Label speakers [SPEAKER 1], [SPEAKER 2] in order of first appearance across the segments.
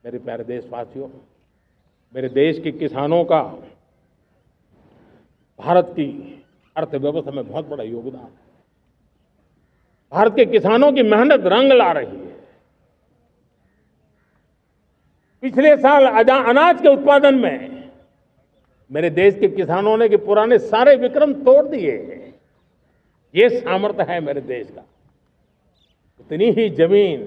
[SPEAKER 1] मेरे प्यारे देशवासियों, मेरे देश के किसानों का भारत की अर्थव्यवस्था में बहुत बड़ा योगदान है। भारत के किसानों की मेहनत रंग ला रही है। पिछले साल अनाज के उत्पादन में मेरे देश के किसानों ने के पुराने सारे विक्रम तोड़ दिए हैं। ये सामर्थ्य है मेरे देश का। उतनी ही जमीन,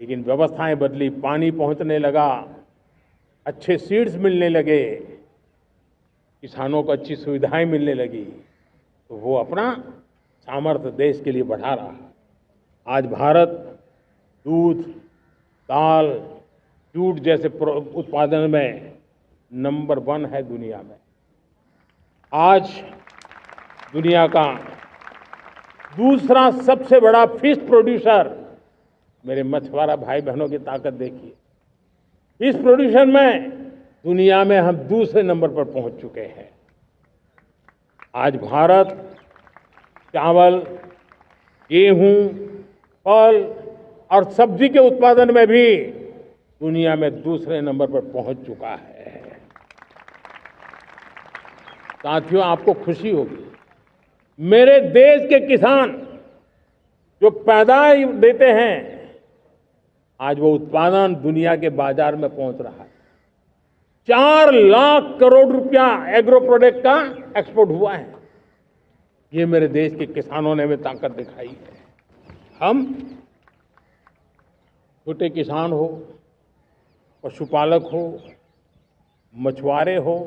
[SPEAKER 1] लेकिन व्यवस्थाएं बदली, पानी पहुंचने लगा, अच्छे सीड्स मिलने लगे, किसानों को अच्छी सुविधाएं मिलने लगी, तो वो अपना सामर्थ्य देश के लिए बढ़ा रहा है। आज भारत दूध, दाल, जूट जैसे उत्पादन में नंबर 1 है दुनिया में। आज दुनिया का दूसरा सबसे बड़ा फिश प्रोड्यूसर, मेरे मछुआरा भाई बहनों की ताकत देखिए। फिश प्रोड्यूसर में दुनिया में हम दूसरे नंबर पर पहुंच चुके हैं। आज भारत चावल, गेहूं, फल और सब्जी के उत्पादन में भी दुनिया में दूसरे नंबर पर पहुंच चुका है। साथियों, आपको खुशी होगी, मेरे देश के किसान जो पैदावार देते हैं, आज वो उत्पादन दुनिया के बाजार में पहुंच रहा है। 4 लाख करोड़ रुपया एग्रो प्रोडक्ट का एक्सपोर्ट हुआ है। ये मेरे देश के किसानों ने हमें ताकत दिखाई है। हम छोटे किसान हो, पशुपालक हो, मछुआरे हो,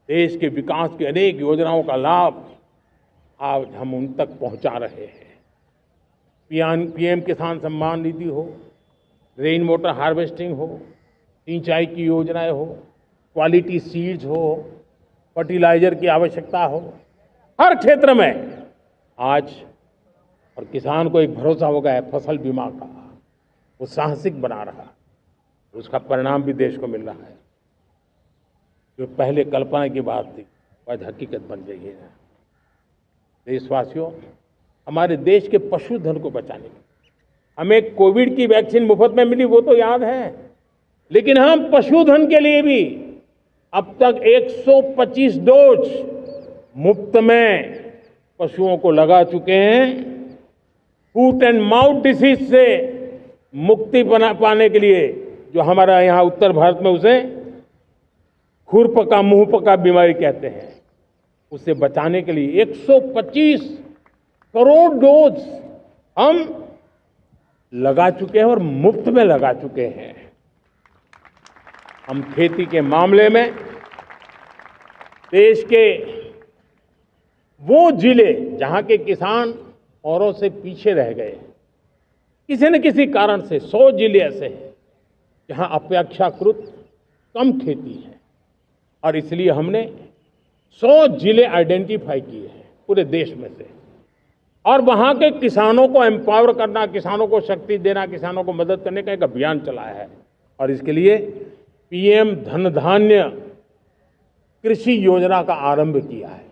[SPEAKER 1] देश के विकास की अनेक योजनाओं का लाभ आज हम उन तक पहुंचा रहे हैं। पीएम किसान सम्मान निधि हो, रेन वाटर हार्वेस्टिंग हो, सिंचाई की योजनाएं हो, क्वालिटी सीड्स हो, फर्टिलाइजर की आवश्यकता हो, हर क्षेत्र में आज और किसान को एक भरोसा हो गया है फसल बीमा का। वो साहसिक बना रहा है, उसका परिणाम भी देश को मिल रहा है। जो पहले कल्पना की बात थी, आज हकीकत बन गई है। देशवासियों, हमारे देश के पशुधन को बचाने के हमें कोविड की वैक्सीन मुफ्त में मिली, वो तो याद है, लेकिन हम पशुधन के लिए भी अब तक 125 डोज मुफ्त में पशुओं को लगा चुके हैं। फूट एंड माउथ डिसीज से मुक्ति पाने के लिए, जो हमारा यहाँ उत्तर भारत में उसे खुरपका मुंहपका बीमारी कहते हैं, उसे बचाने के लिए 125 करोड़ डोज हम लगा चुके हैं और मुफ्त में लगा चुके हैं। हम खेती के मामले में देश के वो जिले जहां के किसान औरों से पीछे रह गए, किसी न किसी कारण से 100 जिले ऐसे हैं जहां अपेक्षाकृत कम खेती है, और इसलिए हमने 100 जिले आइडेंटिफाई किए हैं पूरे देश में से, और वहां के किसानों को एम्पावर करना, किसानों को शक्ति देना, किसानों को मदद करने का एक अभियान चलाया है। और इसके लिए पीएम धन धान्य कृषि योजना का आरंभ किया है।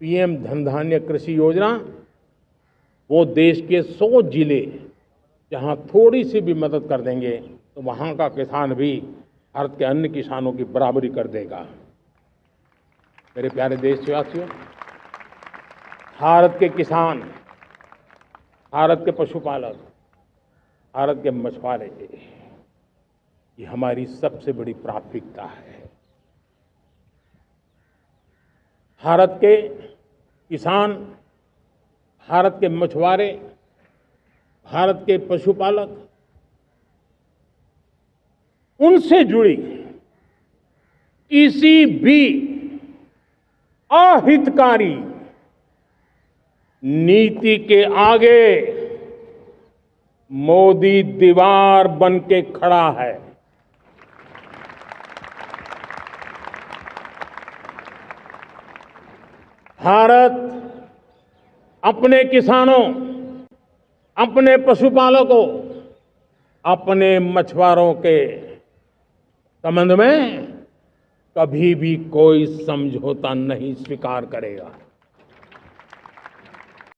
[SPEAKER 1] पीएम धन धान्य कृषि योजना वो देश के 100 जिले जहां थोड़ी सी भी मदद कर देंगे तो वहां का किसान भी भारत के अन्य किसानों की बराबरी कर देगा। मेरे प्यारे देशवासियों, भारत के किसान, भारत के पशुपालक, भारत के मछुआरे, ये हमारी सबसे बड़ी प्राथमिकता है। भारत के किसान, भारत के मछुआरे, भारत के पशुपालक, उनसे जुड़ी किसी भी अहितकारी नीति के आगे मोदी दीवार बन के खड़ा है। भारत अपने किसानों, अपने पशुपालकों, अपने मछुआरों के संबंध में कभी भी कोई समझौता नहीं स्वीकार करेगा।